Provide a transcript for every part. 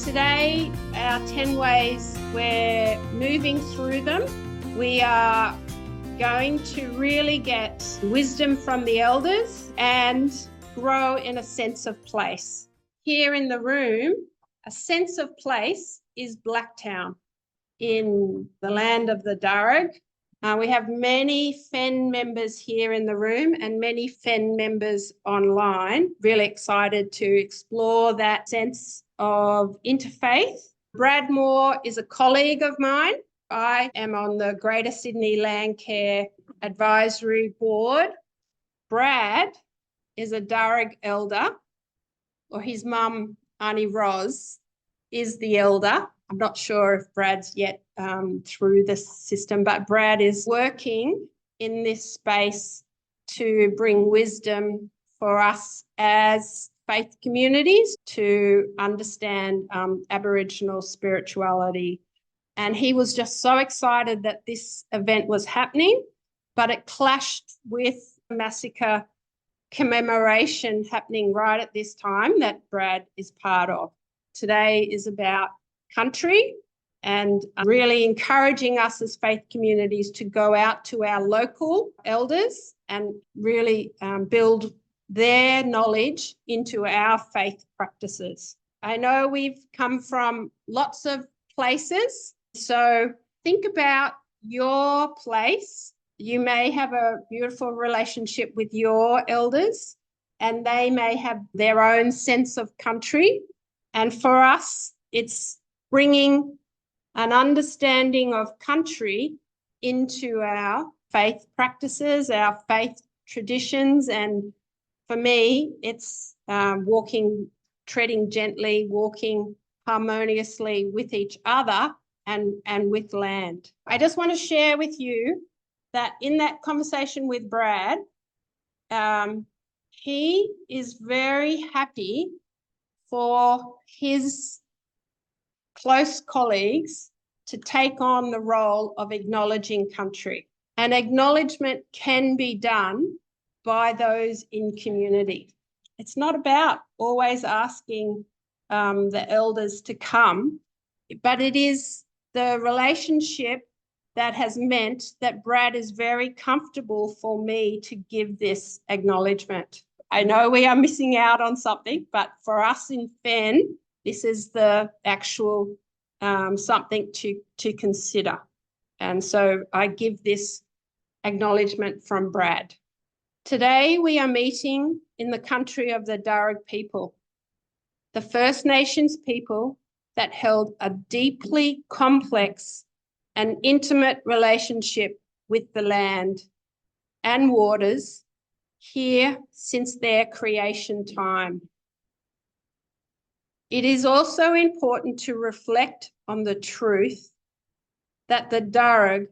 Today, our 10 ways, we're moving through them. We are going to really get wisdom from the elders and grow in a sense of place. Here in the room, a sense of place is Blacktown in the land of the Darug. We have many FEN members here in the room and many FEN members online. Really excited to explore that sense of interfaith. Brad Moore is a colleague of mine. I am on the Greater Sydney Landcare Advisory Board. Brad is a Darug elder, or his mum, Auntie Ros, is the elder. I'm not sure if Brad's yet through the system, but Brad is working in this space to bring wisdom for us as faith communities to understand Aboriginal spirituality. And he was just so excited that this event was happening, but it clashed with the massacre commemoration happening right at this time that Brad is part of. Today is about country and really encouraging us as faith communities to go out to our local elders and really build their knowledge into our faith practices. I know we've come from lots of places, so think about your place. You may have a beautiful relationship with your elders, and they may have their own sense of country. And for us, it's bringing an understanding of country into our faith practices, our faith traditions. And for me, it's treading gently, walking harmoniously with each other and with land. I just want to share with you that in that conversation with Brad, he is very happy for his close colleagues to take on the role of acknowledging country. And acknowledgement can be done by those in community. It's not about always asking the elders to come, but it is the relationship that has meant that Brad is very comfortable for me to give this acknowledgement. I know we are missing out on something, but for us in FEN, this is the actual something to consider. And so I give this acknowledgement from Brad. Today we are meeting in the country of the Darug people, the First Nations people that held a deeply complex and intimate relationship with the land and waters here since their creation time. It is also important to reflect on the truth that the Darug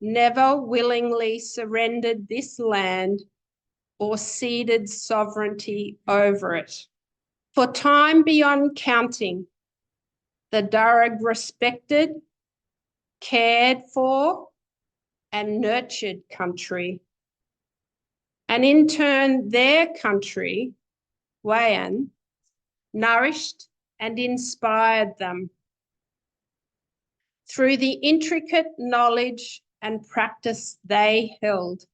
never willingly surrendered this land or ceded sovereignty over it. For time beyond counting, the Darug respected, cared for, and nurtured country. And in turn, their country, Wayan, nourished and inspired them. Through the intricate knowledge and practice they held,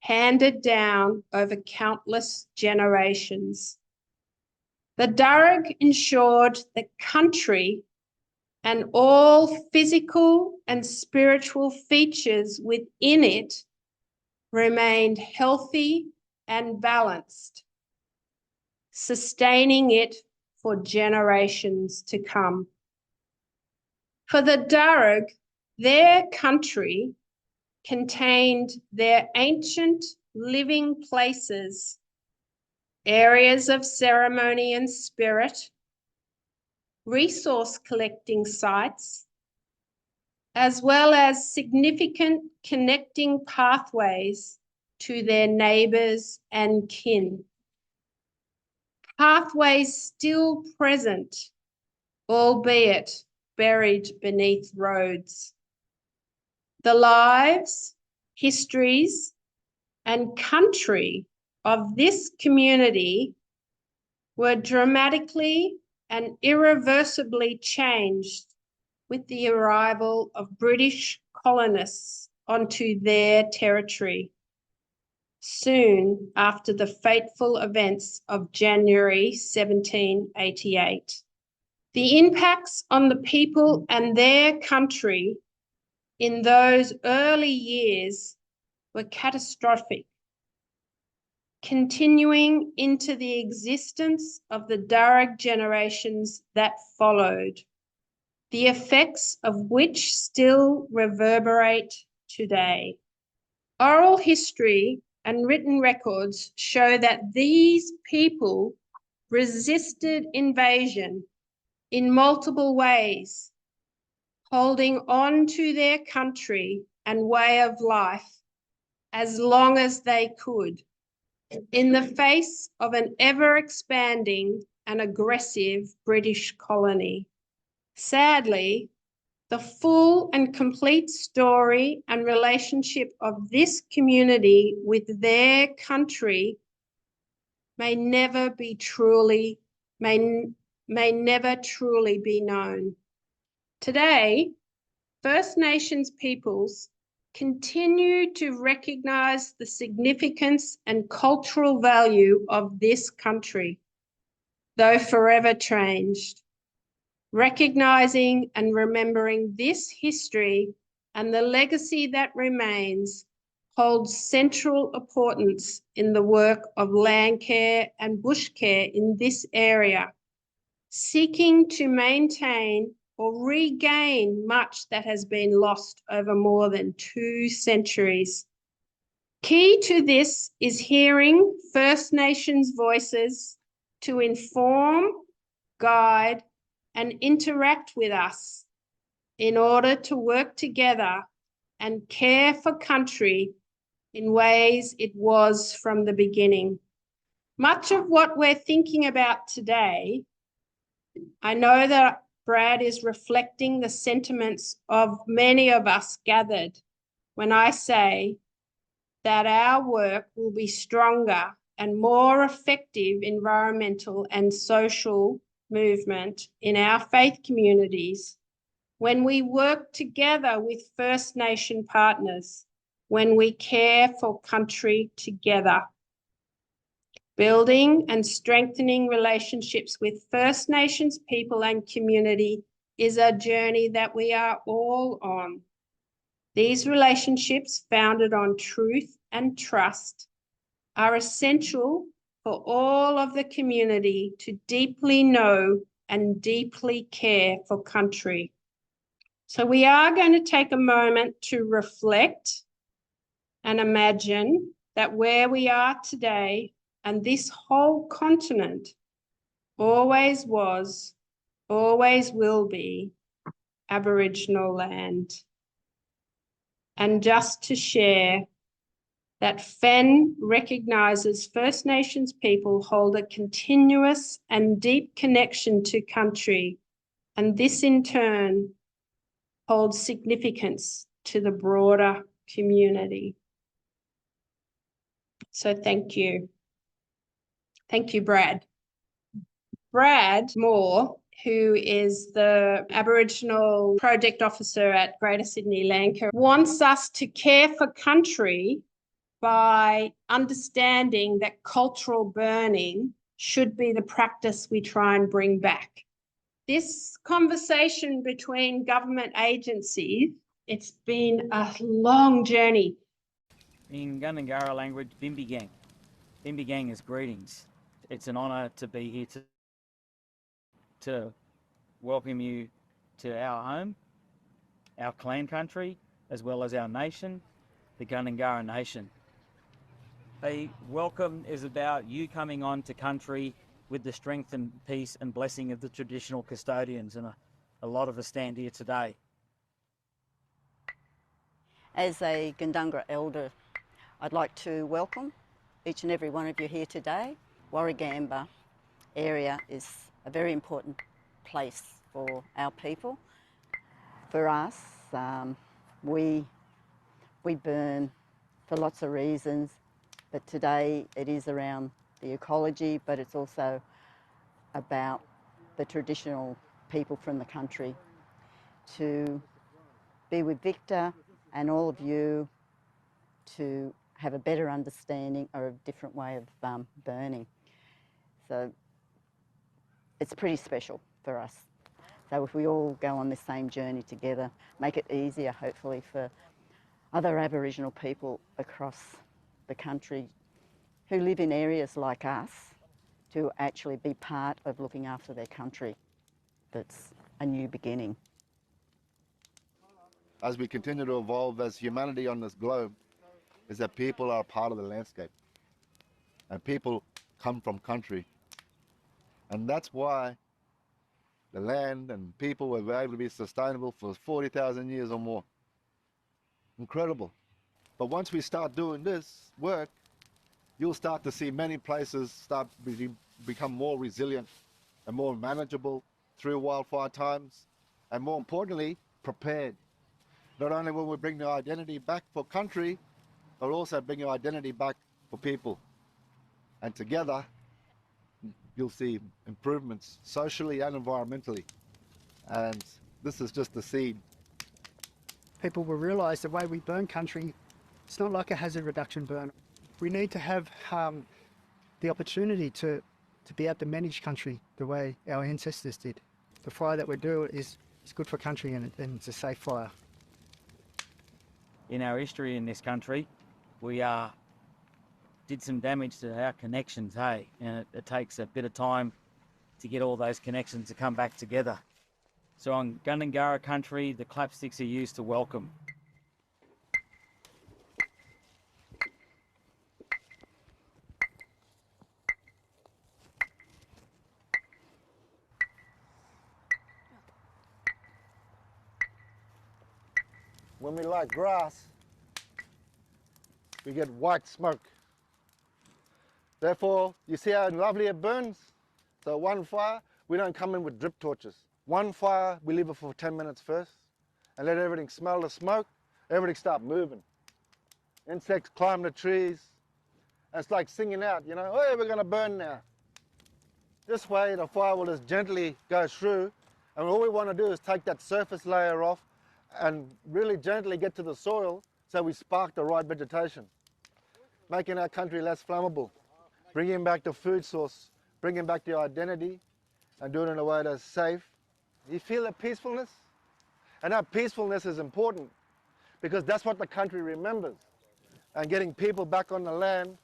handed down over countless generations, the Darug ensured the country and all physical and spiritual features within it remained healthy and balanced, sustaining it for generations to come. For the Darug, their country contained their ancient living places, areas of ceremony and spirit, resource collecting sites, as well as significant connecting pathways to their neighbours and kin. Pathways still present, albeit buried beneath roads. The lives, histories, and country of this community were dramatically and irreversibly changed with the arrival of British colonists onto their territory soon after the fateful events of January 1788. The impacts on the people and their country in those early years were catastrophic, continuing into the existence of the direct generations that followed, the effects of which still reverberate today. Oral history and written records show that these people resisted invasion in multiple ways, holding on to their country and way of life as long as they could, in the face of an ever-expanding and aggressive British colony. Sadly, the full and complete story and relationship of this community with their country may never truly be known. Today, First Nations peoples continue to recognize the significance and cultural value of this country, though forever changed. Recognizing and remembering this history and the legacy that remains holds central importance in the work of land care and bush care in this area, seeking to maintain or regain much that has been lost over more than 2 centuries. Key to this is hearing First Nations voices to inform, guide, and interact with us in order to work together and care for country in ways it was from the beginning. Much of what we're thinking about today, I know that Brad is reflecting the sentiments of many of us gathered when I say that our work will be stronger and more effective environmental and social movement in our faith communities when we work together with First Nation partners, when we care for country together. Building and strengthening relationships with First Nations people and community is a journey that we are all on. These relationships, founded on truth and trust, are essential for all of the community to deeply know and deeply care for country. So we are going to take a moment to reflect and imagine that where we are today and this whole continent always was, always will be Aboriginal land. And just to share that FEN recognises First Nations people hold a continuous and deep connection to country, and this in turn holds significance to the broader community. So thank you. Thank you, Brad. Brad Moore, who is the Aboriginal Project Officer at Greater Sydney Land Care, wants us to care for country by understanding that cultural burning should be the practice we try and bring back. This conversation between government agencies, it's been a long journey. In Gundungurra language, Bimbigang. Bimbigang is greetings. It's an honour to be here to welcome you to our home, our clan country, as well as our nation, the Gundungurra Nation. A welcome is about you coming on to country with the strength and peace and blessing of the traditional custodians, and a lot of us stand here today. As a Gundungurra elder, I'd like to welcome each and every one of you here today. Warragamba area is a very important place for our people. For us, we burn for lots of reasons, but today it is around the ecology, but it's also about the traditional people from the country to be with Victor and all of you to have a better understanding or a different way of burning. So it's pretty special for us. So if we all go on this same journey together, make it easier hopefully for other Aboriginal people across the country who live in areas like us to actually be part of looking after their country. That's a new beginning. As we continue to evolve as humanity on this globe, is that people are part of the landscape. And people come from country. And that's why the land and people were able to be sustainable for 40,000 years or more. Incredible. But once we start doing this work, you'll start to see many places become more resilient and more manageable through wildfire times, and more importantly, prepared. Not only will we bring the identity back for country, but also bring your identity back for people. And together, you'll see improvements socially and environmentally. And this is just the seed. People will realise the way we burn country, it's not like a hazard reduction burn. We need to have the opportunity to be able to manage country the way our ancestors did. The fire that we do is good for country and it's a safe fire. In our history in this country, we did some damage to our connections, hey? And it takes a bit of time to get all those connections to come back together. So on Gundungurra country, the clapsticks are used to welcome. When we light grass, we get white smoke. Therefore, you see how lovely it burns? So one fire, we don't come in with drip torches. One fire, we leave it for 10 minutes first and let everything smell the smoke, everything start moving. Insects climb the trees. And it's like singing out, you know, hey, we're gonna burn now. This way, the fire will just gently go through, and all we wanna do is take that surface layer off and really gently get to the soil so we spark the right vegetation, making our country less flammable, bringing back the food source, bringing back the identity, and doing it in a way that's safe. You feel the peacefulness? And that peacefulness is important because that's what the country remembers. And getting people back on the land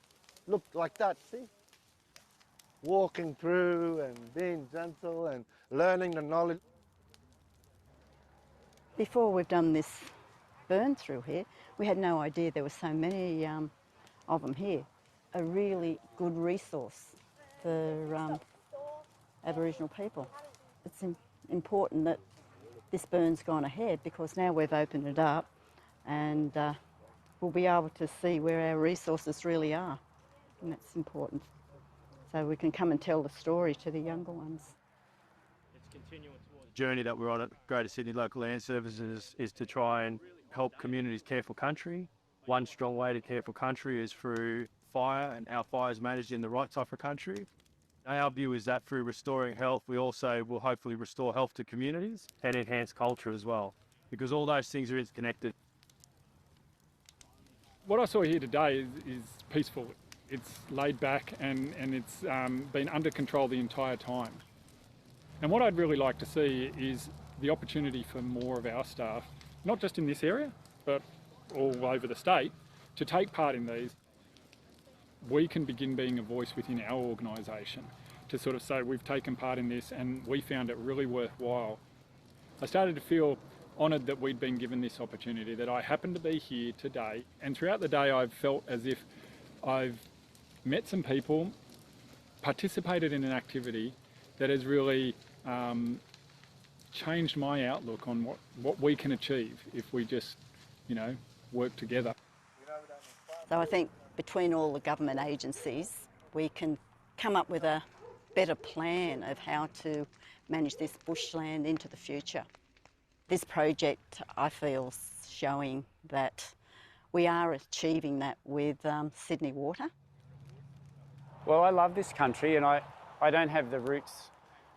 look like that, see? Walking through and being gentle and learning the knowledge. Before we've done this burn through here, we had no idea there were so many of them here. A really good resource for Aboriginal people. It's important that this burn's gone ahead because now we've opened it up and we'll be able to see where our resources really are, and that's important. So we can come and tell the story to the younger ones. It's continuing towards the journey that we're on at Greater Sydney Local Land Services is to try and help communities care for country. One strong way to care for country is through fire, and our fire is managed in the right type of country. Our view is that through restoring health, we also will hopefully restore health to communities and enhance culture as well, because all those things are interconnected. What I saw here today is peaceful. It's laid back and it's been under control the entire time. And what I'd really like to see is the opportunity for more of our staff, not just in this area, but all over the state, to take part in these. We can begin being a voice within our organisation to sort of say we've taken part in this and we found it really worthwhile. I started to feel honoured that we'd been given this opportunity, that I happened to be here today, and throughout the day I've felt as if I've met some people, participated in an activity that has really changed my outlook on what we can achieve if we just, you know, work together. So I think between all the government agencies, we can come up with a better plan of how to manage this bushland into the future. This project, I feel, is showing that we are achieving that with Sydney Water. Well, I love this country and I don't have the roots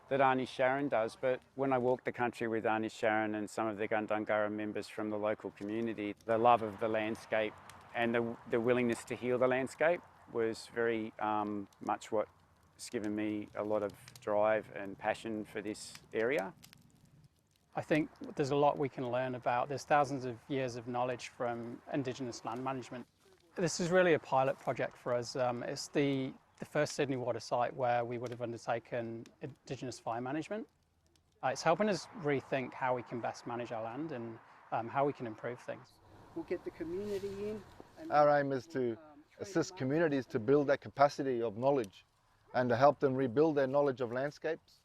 that Auntie Sharon does, but when I walked the country with Auntie Sharon and some of the Gundungurra members from the local community, the love of the landscape and the willingness to heal the landscape was very much what's given me a lot of drive and passion for this area. I think there's a lot we can learn about. There's thousands of years of knowledge from Indigenous land management. This is really a pilot project for us. It's the first Sydney water site where we would have undertaken Indigenous fire management. It's helping us rethink how we can best manage our land and how we can improve things. We'll get the community in. Our aim is to assist communities to build that capacity of knowledge and to help them rebuild their knowledge of landscapes.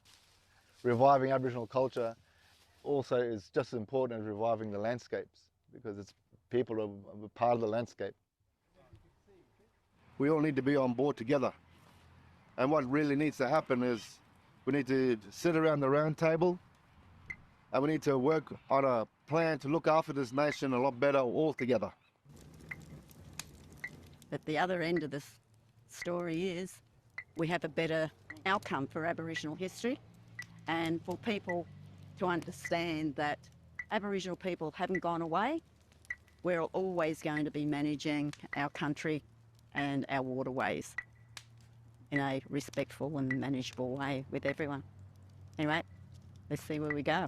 Reviving Aboriginal culture also is just as important as reviving the landscapes, because it's people are a part of the landscape. We all need to be on board together. And what really needs to happen is we need to sit around the round table and we need to work on a plan to look after this nation a lot better all together. But the other end of this story is we have a better outcome for Aboriginal history, and for people to understand that Aboriginal people haven't gone away. We're always going to be managing our country and our waterways in a respectful and manageable way with everyone. Anyway, let's see where we go.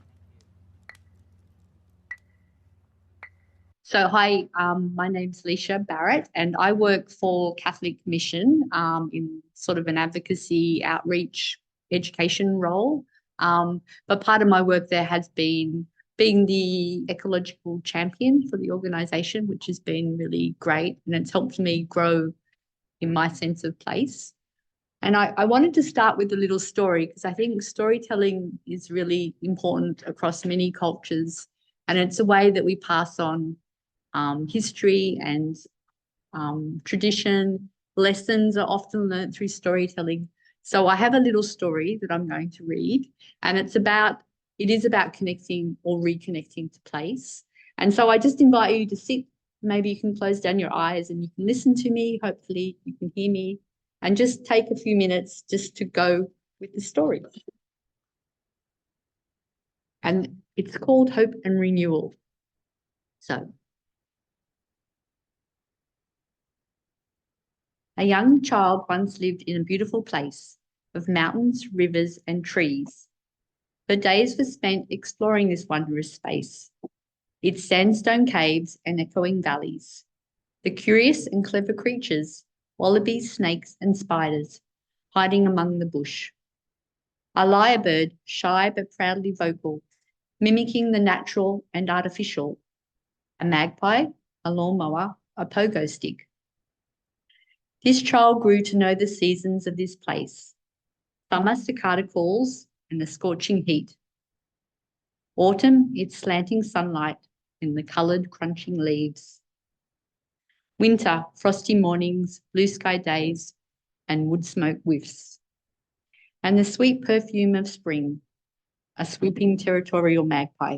So hi, my name's Leisha Barrett and I work for Catholic Mission in sort of an advocacy, outreach, education role. But part of my work there has been being the ecological champion for the organisation, which has been really great, and it's helped me grow in my sense of place. And I wanted to start with a little story because I think storytelling is really important across many cultures, and it's a way that we pass on history and tradition. Lessons are often learned through storytelling. So I have a little story that I'm going to read, and it is about connecting or reconnecting to place. And so I just invite you to sit. Maybe you can close down your eyes and you can listen to me. Hopefully you can hear me, and just take a few minutes just to go with the story. And it's called Hope and Renewal. So, a young child once lived in a beautiful place of mountains, rivers, and trees. Her days were spent exploring this wondrous space, its sandstone caves and echoing valleys, the curious and clever creatures, wallabies, snakes, and spiders, hiding among the bush. A lyrebird, shy but proudly vocal, mimicking the natural and artificial. A magpie, a lawnmower, a pogo stick. This child grew to know the seasons of this place. Summer, cicada calls and the scorching heat. Autumn, its slanting sunlight and the coloured crunching leaves. Winter, frosty mornings, blue sky days, and wood smoke whiffs. And the sweet perfume of spring, a swooping territorial magpie.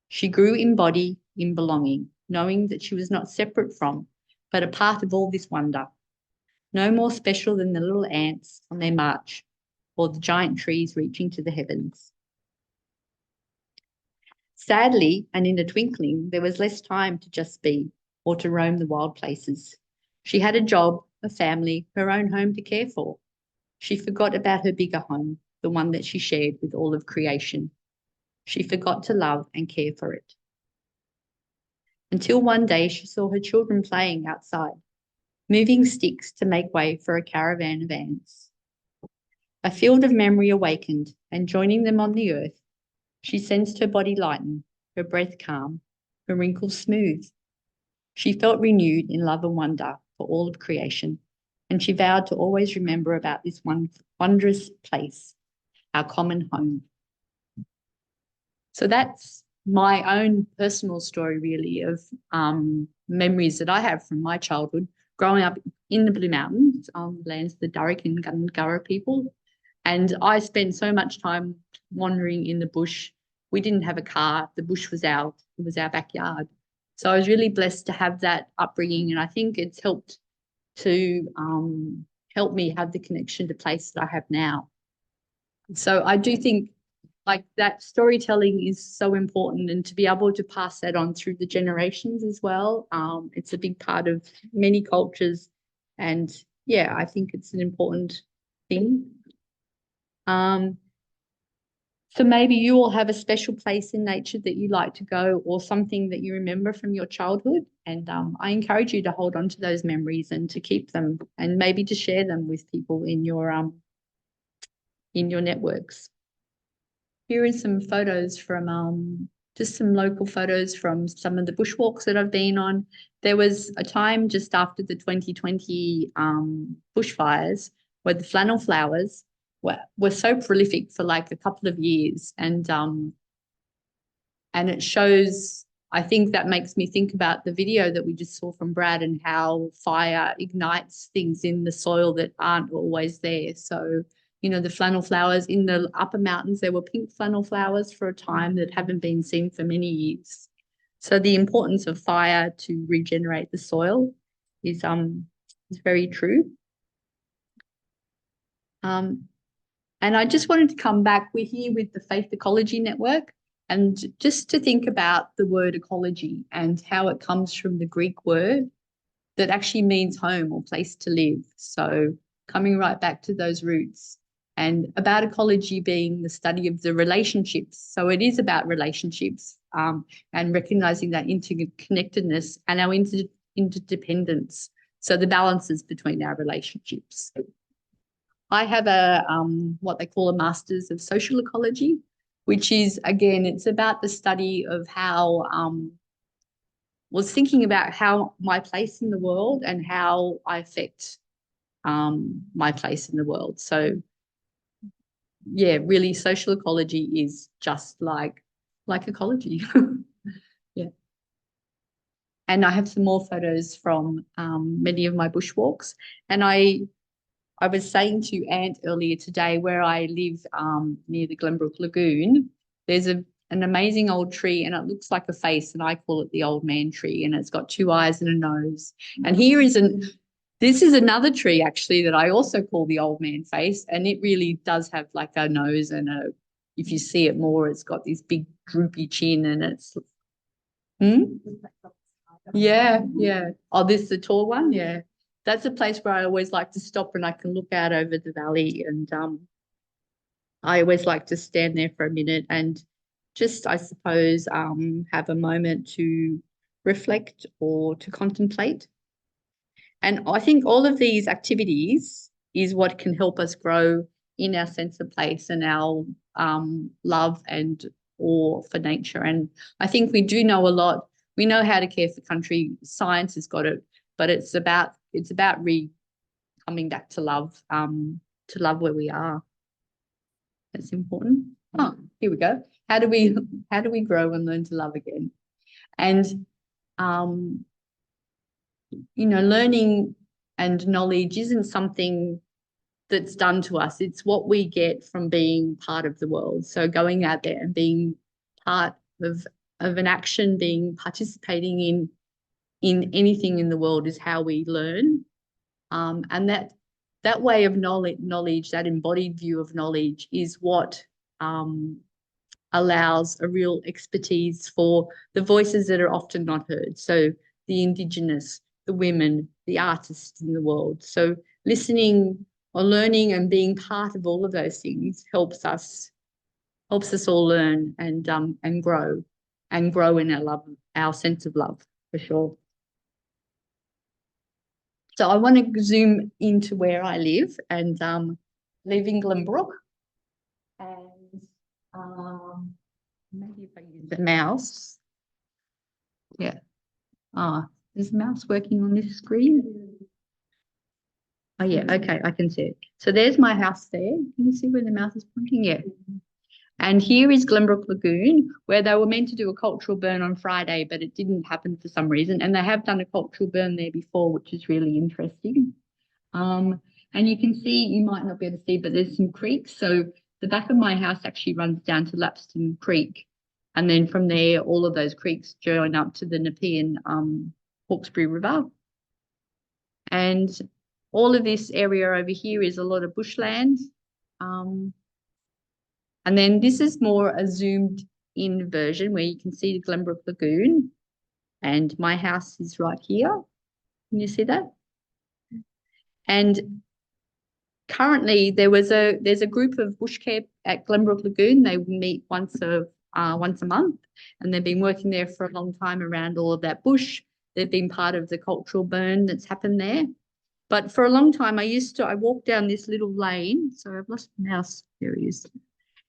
She grew in body, in belonging, knowing that she was not separate from, but a part of all this wonder. No more special than the little ants on their march, or the giant trees reaching to the heavens. Sadly, and in a twinkling, there was less time to just be, or to roam the wild places. She had a job, a family, her own home to care for. She forgot about her bigger home, the one that she shared with all of creation. She forgot to love and care for it. Until one day she saw her children playing outside, moving sticks to make way for a caravan of ants. A field of memory awakened, and joining them on the earth, she sensed her body lighten, her breath calm, her wrinkles smooth. She felt renewed in love and wonder for all of creation, and she vowed to always remember about this wondrous place, our common home. So that's my own personal story, really, of memories that I have from my childhood, growing up in the Blue Mountains, lands of the Darug and Gundungurra people. And I spent so much time wandering in the bush. We didn't have a car. The bush was our backyard. So I was really blessed to have that upbringing, and I think it's helped to help me have the connection to place that I have now. So I do think like that storytelling is so important, and to be able to pass that on through the generations as well. It's a big part of many cultures, and yeah, I think it's an important thing. So maybe you all have a special place in nature that you like to go, or something that you remember from your childhood. And I encourage you to hold on to those memories and to keep them, and maybe to share them with people in your networks. Here are some photos from just some local photos from some of the bushwalks that I've been on. There was a time just after the 2020 bushfires where the flannel flowers were so prolific for like a couple of years, and it shows. I think that makes me think about the video that we just saw from Brad, and how fire ignites things in the soil that aren't always there. So, you know, the flannel flowers in the upper mountains, there were pink flannel flowers for a time that haven't been seen for many years. So the importance of fire to regenerate the soil is very true. And I just wanted to come back. We're here with the Faith Ecology Network, and just to think about the word ecology and how it comes from the Greek word that actually means home or place to live. So coming right back to those roots, and about ecology being the study of the relationships. So it is about relationships, and recognizing that interconnectedness and our interdependence. So the balances between our relationships. I have a what they call a Masters of Social Ecology, which is, again, it's about the study of how, was thinking about how my place in the world and how I affect my place in the world. So yeah, really social ecology is just like ecology. Yeah. And I have some more photos from many of my bushwalks. And I was saying to Ant earlier today, where I live near the Glenbrook Lagoon, there's an amazing old tree, and it looks like a face, and I call it the old man tree, and it's got 2 eyes and a nose. And this is another tree actually that I also call the old man face, and it really does have like a nose, and if you see it more, it's got this big droopy chin, and it's yeah. Oh, this is the tall one, yeah. That's a place where I always like to stop, and I can look out over the valley, and I always like to stand there for a minute and just, I suppose, have a moment to reflect or to contemplate. And I think all of these activities is what can help us grow in our sense of place and our love and awe for nature. And I think we do know a lot. We know how to care for country. Science has got it, but it's about coming back to love where we are. That's important. Oh, here we go. How do we grow and learn to love again? And you know, learning and knowledge isn't something that's done to us. It's what we get from being part of the world. So going out there and being part of an action, participating in anything in the world is how we learn. And that way of knowledge, that embodied view of knowledge, is what allows a real expertise for the voices that are often not heard. So the Indigenous, the women, the artists in the world. So listening or learning and being part of all of those things helps us all learn and grow in our love, our sense of love, for sure. So I want to zoom into where I live, and live in Glenbrook. And maybe if I use the mouse. Yeah. Is the mouse working on this screen? Oh yeah, okay, I can see it. So there's my house there. Can you see where the mouse is pointing? Yeah. And here is Glenbrook Lagoon, where they were meant to do a cultural burn on Friday, but it didn't happen for some reason. And they have done a cultural burn there before, which is really interesting. And you can see, you might not be able to see, but there's some creeks. So the back of my house actually runs down to Lapston Creek. And then from there, all of those creeks join up to the Nepean Hawkesbury River. And all of this area over here is a lot of bushland. And then this is more a zoomed in version where you can see the Glenbrook Lagoon, and my house is right here. Can you see that? And currently there's a group of bush care at Glenbrook Lagoon. They meet once a month, and they've been working there for a long time around all of that bush. They've been part of the cultural burn that's happened there. But for a long time, I walked down this little lane. Sorry, I've lost my mouse. There it is.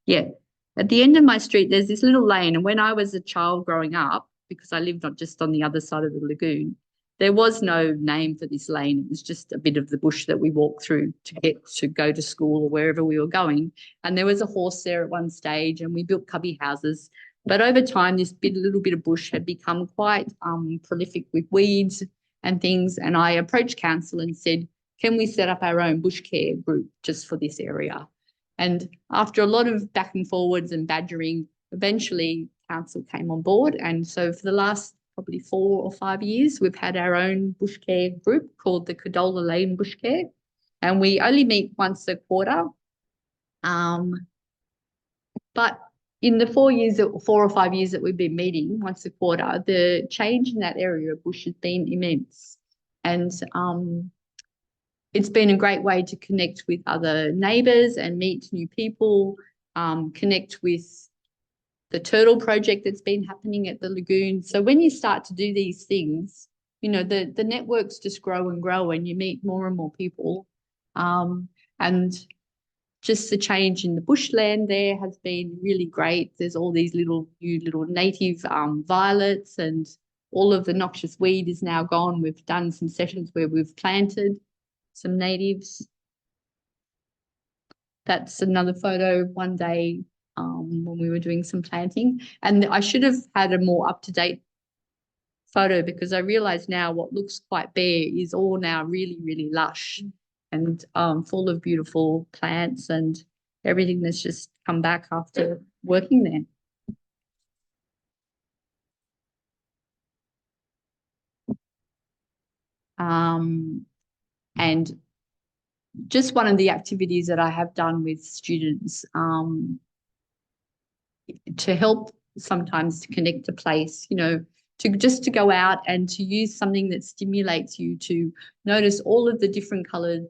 Yeah. At the end of my street, there's this little lane. And when I was a child growing up, because I lived not just on the other side of the lagoon, there was no name for this lane. It was just a bit of the bush that we walked through to get to go to school or wherever we were going. And there was a horse there at one stage, and we built cubby houses. But over time, this little bit of bush had become quite prolific with weeds and things. And I approached council and said, can we set up our own bush care group just for this area? And after a lot of back and forwards and badgering, eventually council came on board. And so for the last probably 4 or 5 years, we've had our own bush care group called the Cadola Lane Bush Care. And we only meet once a quarter. But in the 4 or 5 years that we've been meeting once a quarter, the change in that area of bush has been immense. And it's been a great way to connect with other neighbours and meet new people, connect with the turtle project that's been happening at the lagoon. So when you start to do these things, you know, the networks just grow and grow, and you meet more and more people. And just the change in the bushland there has been really great. There's all these new little native violets, and all of the noxious weed is now gone. We've done some sessions where we've planted some natives. That's another photo of one day when we were doing some planting. And I should have had a more up-to-date photo, because I realise now what looks quite bare is all now really, really lush and full of beautiful plants and everything that's just come back after working there. And just one of the activities that I have done with students to help sometimes to connect to place, you know, to go out and to use something that stimulates you to notice all of the different coloured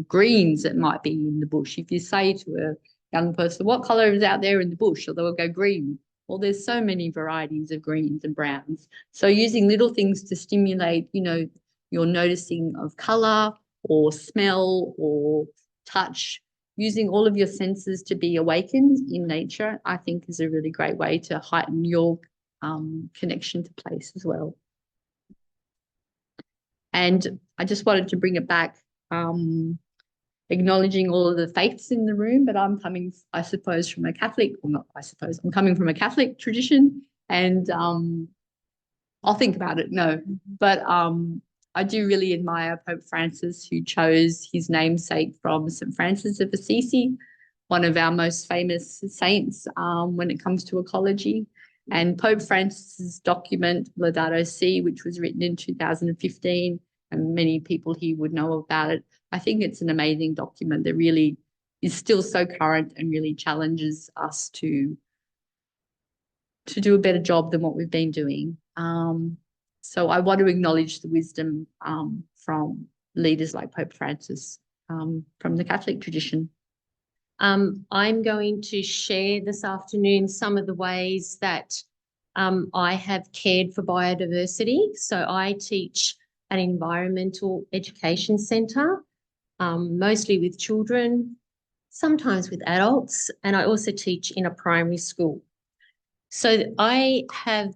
greens that might be in the bush. If you say to a young person, what colour is out there in the bush? Or they'll go green. Well, there's so many varieties of greens and browns. So using little things to stimulate, you know, your noticing of colour or smell or touch, using all of your senses to be awakened in nature, I think is a really great way to heighten your connection to place as well. And I just wanted to bring it back, acknowledging all of the faiths in the room, but I'm coming, I suppose, from a Catholic, or not I suppose, I'm coming from a Catholic tradition, and I'll think about it, no. But I do really admire Pope Francis, who chose his namesake from St. Francis of Assisi, one of our most famous saints when it comes to ecology. And Pope Francis's document, Laudato Si', which was written in 2015, and many people here would know about it. I think it's an amazing document that really is still so current and really challenges us to do a better job than what we've been doing. So I want to acknowledge the wisdom from leaders like Pope Francis from the Catholic tradition. I'm going to share this afternoon some of the ways that I have cared for biodiversity. So I teach an environmental education centre, mostly with children, sometimes with adults, and I also teach in a primary school. So I have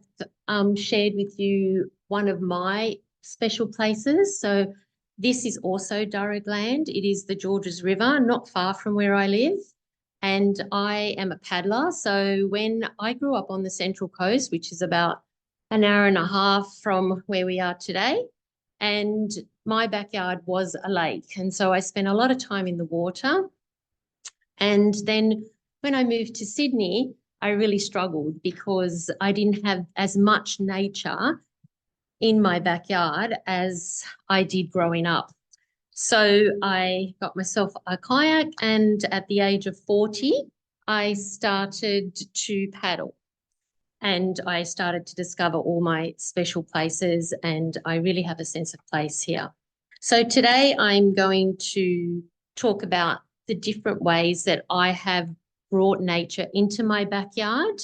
shared with you one of my special places. So this is also Durrag land. It is the Georges River, not far from where I live. And I am a paddler. So when I grew up on the Central Coast, which is about an hour and a half from where we are today, and my backyard was a lake. And so I spent a lot of time in the water. And then when I moved to Sydney, I really struggled because I didn't have as much nature in my backyard as I did growing up. So I got myself a kayak, and at the age of 40, I started to paddle and I started to discover all my special places, and I really have a sense of place here. So today I'm going to talk about the different ways that I have brought nature into my backyard,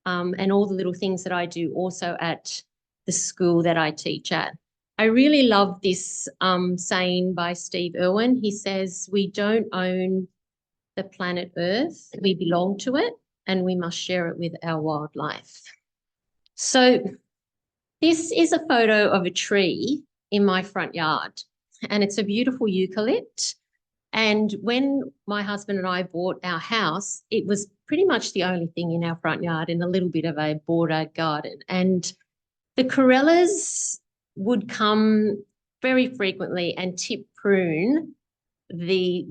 and all the little things that I do also at the school that I teach at. I really love this saying by Steve Irwin. He says, "We don't own the planet Earth, we belong to it, and we must share it with our wildlife." So this is a photo of a tree in my front yard, and it's a beautiful eucalypt. And when my husband and I bought our house, it was pretty much the only thing in our front yard in a little bit of a border garden. And the corellas would come very frequently and tip prune the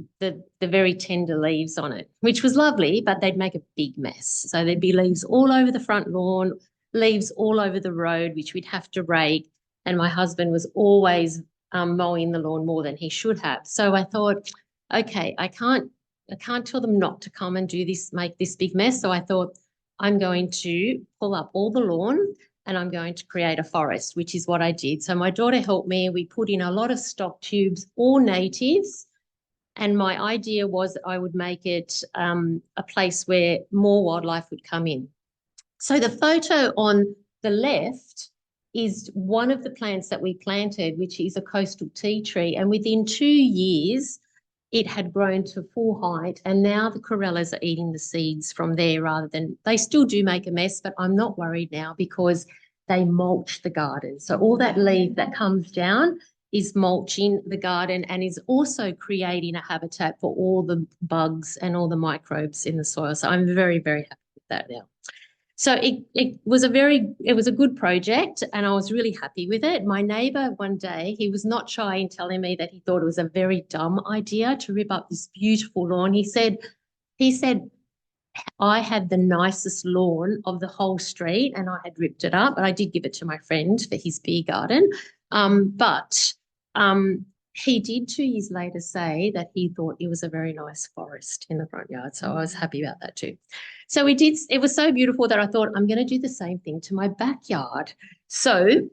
very tender leaves on it, which was lovely, but they'd make a big mess. So there'd be leaves all over the front lawn, leaves all over the road, which we'd have to rake. And my husband was always mowing the lawn more than he should have. So I thought, okay, I can't tell them not to come and do this, make this big mess. So I thought, I'm going to pull up all the lawn and I'm going to create a forest, which is what I did. So my daughter helped me. We put in a lot of stock tubes, all natives. And my idea was that I would make it a place where more wildlife would come in. So the photo on the left is one of the plants that we planted, which is a coastal tea tree. And within 2 years, it had grown to full height. And now the corellas are eating the seeds from there rather than, they still do make a mess, but I'm not worried now because they mulch the garden. So all that leaf that comes down is mulching the garden and is also creating a habitat for all the bugs and all the microbes in the soil. So I'm very, very happy with that now. So it was a good project and I was really happy with it. My neighbour one day, he was not shy in telling me that he thought it was a very dumb idea to rip up this beautiful lawn. He said, I had the nicest lawn of the whole street and I had ripped it up, but I did give it to my friend for his beer garden. But he did 2 years later say that he thought it was a very nice forest in the front yard. So I was happy about that too. So we did, it was so beautiful that I thought I'm going to do the same thing to my backyard. So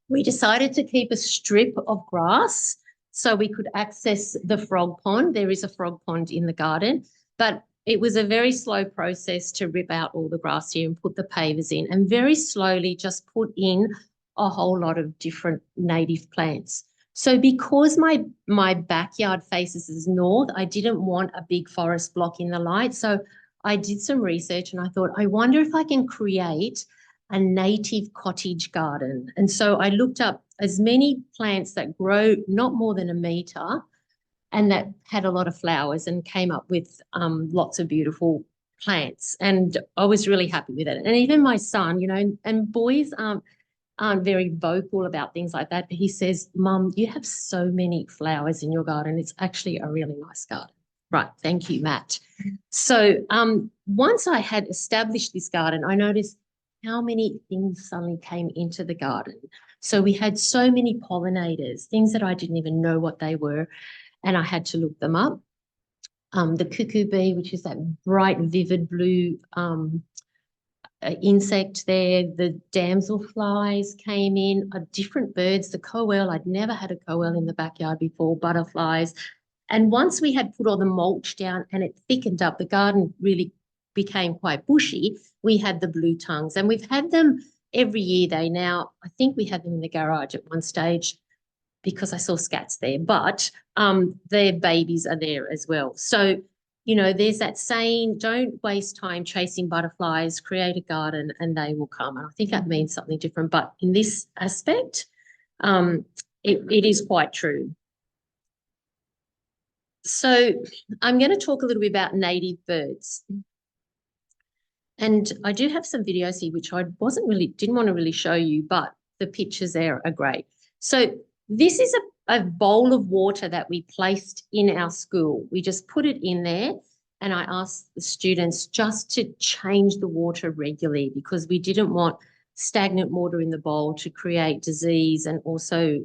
we decided to keep a strip of grass so we could access the frog pond. There is a frog pond in the garden, but it was a very slow process to rip out all the grass here and put the pavers in, and very slowly just put in a whole lot of different native plants. So because my backyard faces north, I didn't want a big forest blocking the light. So I did some research and I thought, I wonder if I can create a native cottage garden. And so I looked up as many plants that grow not more than a metre and that had a lot of flowers and came up with lots of beautiful plants. And I was really happy with it. And even my son, you know, and boys aren't very vocal about things like that. But he says, Mum, you have so many flowers in your garden. It's actually a really nice garden. Right. Thank you, Matt. So once I had established this garden, I noticed how many things suddenly came into the garden. So we had so many pollinators, things that I didn't even know what they were, and I had to look them up. The cuckoo bee, which is that bright, vivid blue insect there. The damselflies came in, different birds, the coel. I'd never had a coel in the backyard before, butterflies. And once we had put all the mulch down and it thickened up, the garden really became quite bushy, we had the blue tongues. And we've had them every year. I think we had them in the garage at one stage because I saw scats there, but their babies are there as well. So, you know, there's that saying, don't waste time chasing butterflies, create a garden and they will come. And I think that means something different. But in this aspect, it is quite true. So I'm going to talk a little bit about native birds. And I do have some videos here, which I didn't want to really show you, but the pictures there are great. So this is a bowl of water that we placed in our school. We just put it in there and I asked the students just to change the water regularly because we didn't want stagnant water in the bowl to create disease and also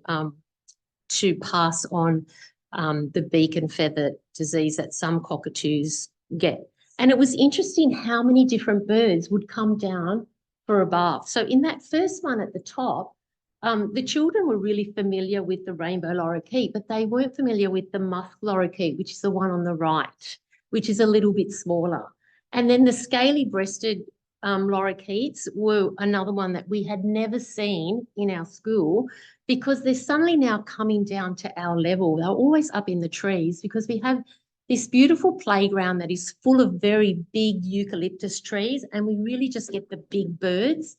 to pass on the beak and feather disease that some cockatoos get. And it was interesting how many different birds would come down for a bath. So in that first one at the top, the children were really familiar with the rainbow lorikeet, but they weren't familiar with the musk lorikeet, which is the one on the right, which is a little bit smaller. And then the scaly-breasted lorikeets were another one that we had never seen in our school, because they're suddenly now coming down to our level. They're always up in the trees because we have this beautiful playground that is full of very big eucalyptus trees, and we really just get the big birds.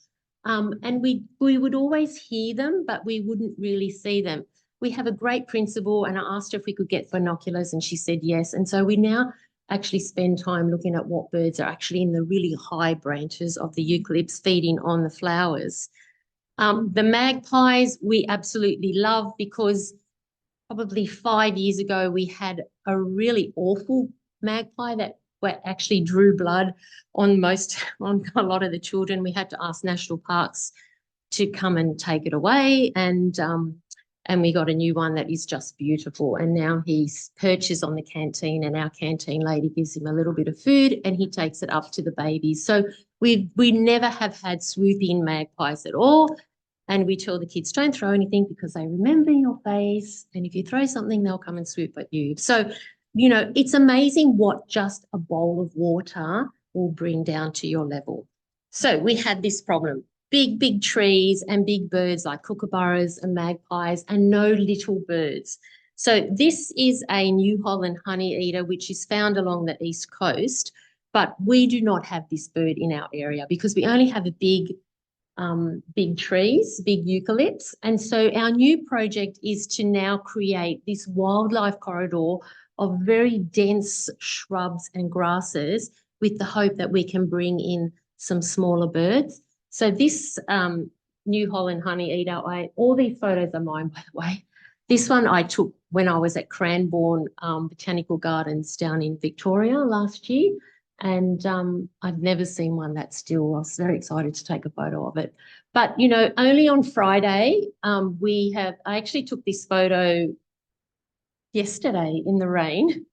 And we would always hear them, but we wouldn't really see them. We have a great principal, and I asked her if we could get binoculars, and she said yes. And so we now actually spend time looking at what birds are actually in the really high branches of the eucalypts feeding on the flowers. The magpies we absolutely love, because probably 5 years ago we had a really awful magpie that actually drew blood on a lot of the children. We had to ask national parks to come and take it away, and we got a new one that is just beautiful. And now he's perches on the canteen, and our canteen lady gives him a little bit of food and he takes it up to the babies. So we never have had swooping magpies at all. And we tell the kids, don't throw anything because they remember your face. And if you throw something, they'll come and swoop at you. So, you know, it's amazing what just a bowl of water will bring down to your level. So we had this problem, big trees and big birds like kookaburras and magpies, and no little birds. So this is a New Holland honeyeater, which is found along the east coast, but we do not have this bird in our area because we only have a big trees, big eucalypts. And so our new project is to now create this wildlife corridor of very dense shrubs and grasses, with the hope that we can bring in some smaller birds. So this New Holland honeyeater, all these photos are mine, by the way. This one I took when I was at Cranbourne Botanical Gardens down in Victoria last year. And I've never seen one that still. I was very excited to take a photo of it. But, you know, only on Friday, I actually took this photo yesterday in the rain.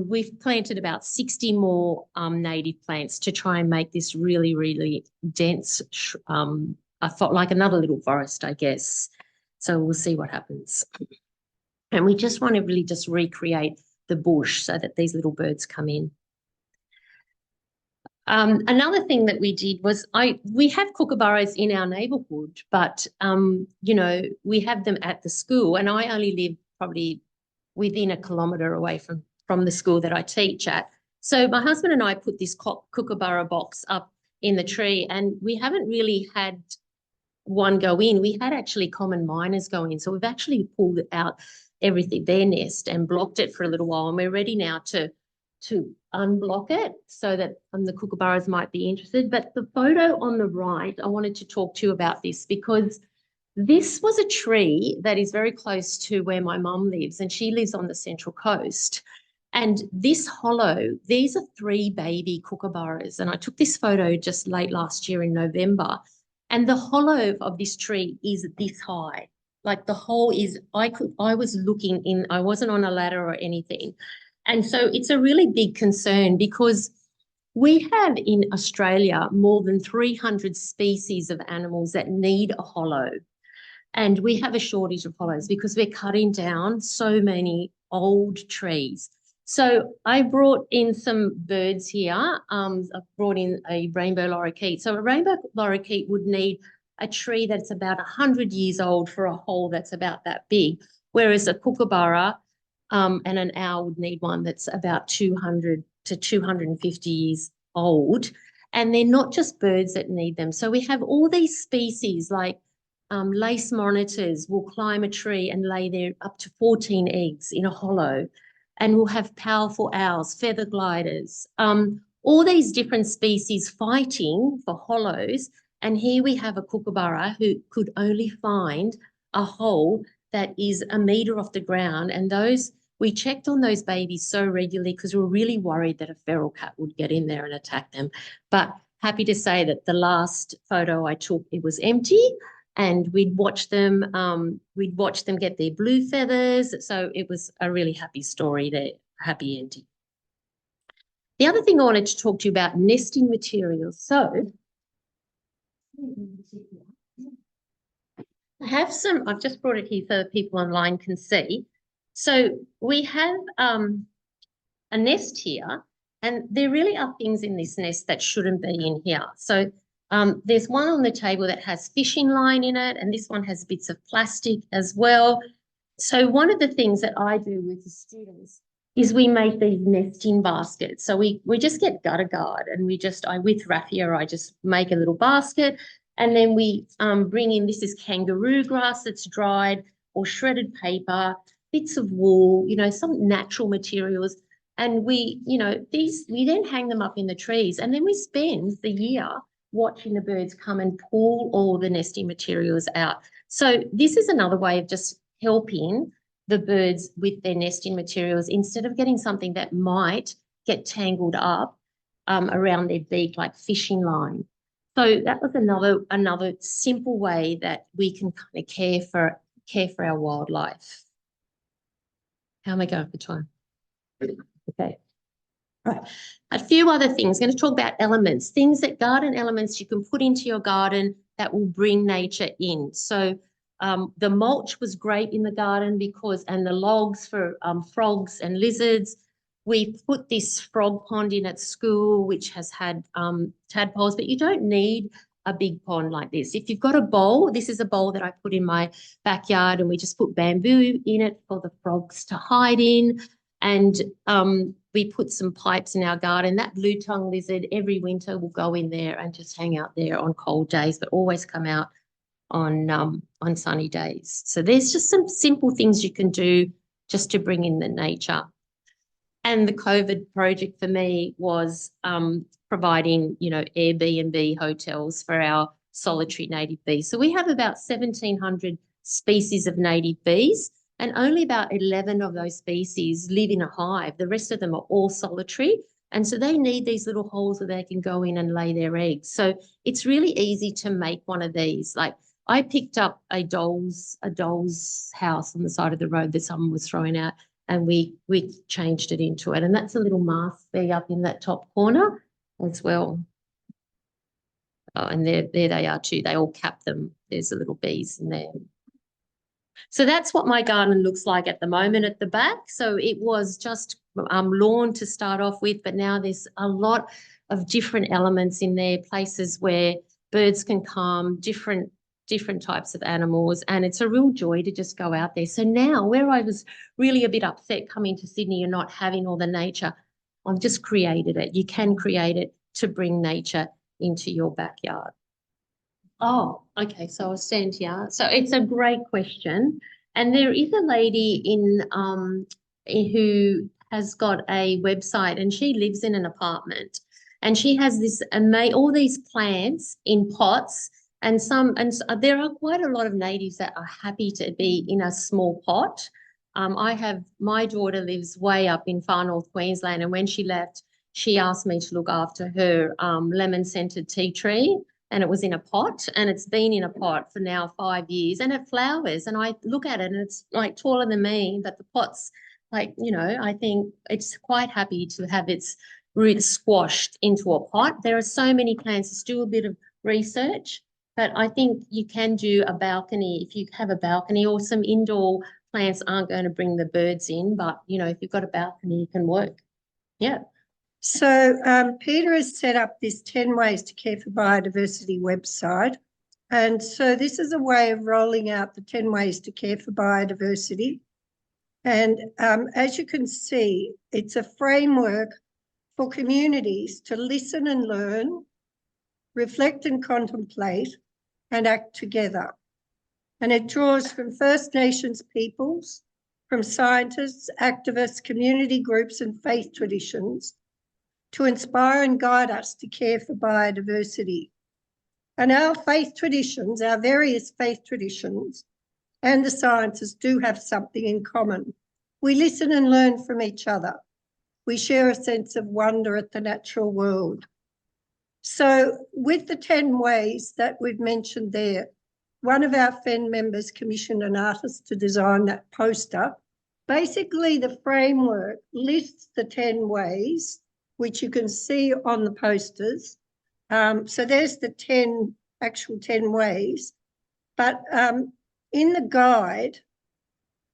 We've planted about 60 more native plants to try and make this really, really dense, like another little forest, I guess. So we'll see what happens. And we just want to really just recreate the bush so that these little birds come in. Another thing that we did was we have kookaburras in our neighbourhood, but, you know, we have them at the school, and I only live probably within 1 kilometre away from the school that I teach at. So my husband and I put this kookaburra box up in the tree, and we haven't really had one go in. We had actually common miners go in. So we've actually pulled out everything, their nest, and blocked it for a little while, and we're ready now to unblock it so that the kookaburras might be interested. But the photo on the right, I wanted to talk to you about this, because this was a tree that is very close to where my mum lives, and she lives on the Central Coast. And this hollow, these are 3 baby kookaburras, and I took this photo just late last year in November, and the hollow of this tree is this high. Like the hole is, I was looking in, I wasn't on a ladder or anything. And so it's a really big concern, because we have in Australia more than 300 species of animals that need a hollow. And we have a shortage of hollows because we're cutting down so many old trees. So I brought in some birds here. I've brought in a rainbow lorikeet. So a rainbow lorikeet would need a tree that's about 100 years old for a hole that's about that big, whereas a kookaburra and an owl would need one that's about 200 to 250 years old. And they're not just birds that need them. So we have all these species like lace monitors will climb a tree and lay there up to 14 eggs in a hollow. And we'll have powerful owls, feather gliders, all these different species fighting for hollows. And here we have a kookaburra who could only find a hole that is 1 metre off the ground. And we checked on those babies so regularly because we were really worried that a feral cat would get in there and attack them. But happy to say that the last photo I took, it was empty, and we'd watch them get their blue feathers. So it was a really happy story, happy ending. The other thing I wanted to talk to you about, nesting materials. So I have some, I've just brought it here so that people online can see. So we have a nest here, and there really are things in this nest that shouldn't be in here. So there's one on the table that has fishing line in it, and this one has bits of plastic as well. So one of the things that I do with the students is we make these nesting baskets. So we just get gutter guard, and with raffia, I just make a little basket, and then we bring in, this is kangaroo grass that's dried, or shredded paper, bits of wool, some natural materials. And we then hang them up in the trees, and then we spend the year watching the birds come and pull all the nesting materials out. So this is another way of just helping the birds with their nesting materials, instead of getting something that might get tangled up around their beak, like fishing line. So that was another simple way that we can kind of care for our wildlife. How am I going for time? Okay. Right. A few other things. I'm going to talk about elements, things that garden elements you can put into your garden that will bring nature in. So the mulch was great in the garden and the logs for frogs and lizards. We put this frog pond in at school, which has had tadpoles, but you don't need a big pond like this. If you've got a bowl, this is a bowl that I put in my backyard, and we just put bamboo in it for the frogs to hide in. And we put some pipes in our garden. That blue-tongued lizard every winter will go in there and just hang out there on cold days, but always come out on sunny days. So there's just some simple things you can do just to bring in the nature. And the COVID project for me was providing, Airbnb hotels for our solitary native bees. So we have about 1,700 species of native bees, and only about 11 of those species live in a hive. The rest of them are all solitary. And so they need these little holes where they can go in and lay their eggs. So it's really easy to make one of these. Like, I picked up a doll's house on the side of the road that someone was throwing out, and we changed it into it. And that's a little mast bee up in that top corner as well. Oh, and there they are too. They all cap them. There's the little bees in there. So that's what my garden looks like at the moment at the back. So it was just lawn to start off with, but now there's a lot of different elements in there, places where birds can come, different types of animals, and it's a real joy to just go out there. So now, where I was really a bit upset coming to Sydney and not having all the nature, I've just created it. You can create it to bring nature into your backyard. Oh, okay, so I'll stand here. So it's a great question. And there is a lady who has got a website, and she lives in an apartment, and she has all these plants in pots, and there are quite a lot of natives that are happy to be in a small pot. My daughter lives way up in far north Queensland, and when she left, she asked me to look after her lemon-scented tea tree, and it was in a pot, and it's been in a pot for now 5 years, and it flowers, and I look at it and it's like taller than me, but the pot's like, I think it's quite happy to have its roots squashed into a pot. There are so many plants. Let's do a bit of research, but I think you can do a balcony. If you have a balcony, or some indoor plants aren't going to bring the birds in, but if you've got a balcony, you can work. Yeah. So Peter has set up this 10 Ways to Care for Biodiversity website. And so this is a way of rolling out the 10 Ways to Care for Biodiversity. And as you can see, it's a framework for communities to listen and learn, reflect and contemplate, and act together. And it draws from First Nations peoples, from scientists, activists, community groups, and faith traditions to inspire and guide us to care for biodiversity. And our faith traditions, our various faith traditions, and the scientists do have something in common. We listen and learn from each other. We share a sense of wonder at the natural world. So with the 10 ways that we've mentioned there, one of our FEN members commissioned an artist to design that poster. Basically, the framework lists the 10 ways which you can see on the posters. So there's the 10 ways. But in the guide,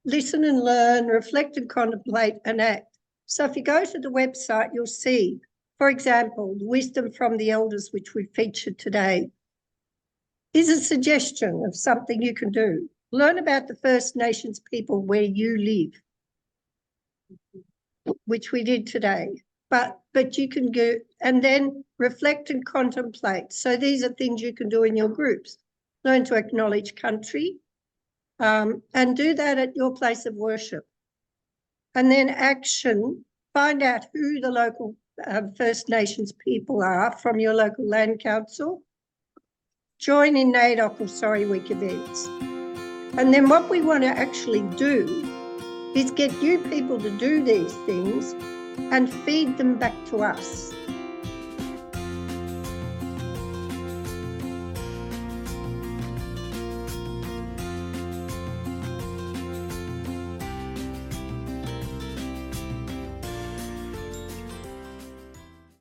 listen and learn, reflect and contemplate and act. So if you go to the website, you'll see, for example, wisdom from the elders, which we featured today, is a suggestion of something you can do. Learn about the First Nations people where you live, which we did today. But you can go and then reflect and contemplate. So these are things you can do in your groups. Learn to acknowledge country, and do that at your place of worship. And then action, find out who the local First Nations people are from your local land council. Join in NAIDOC or Sorry Week events. And then what we want to actually do is get you people to do these things and feed them back to us.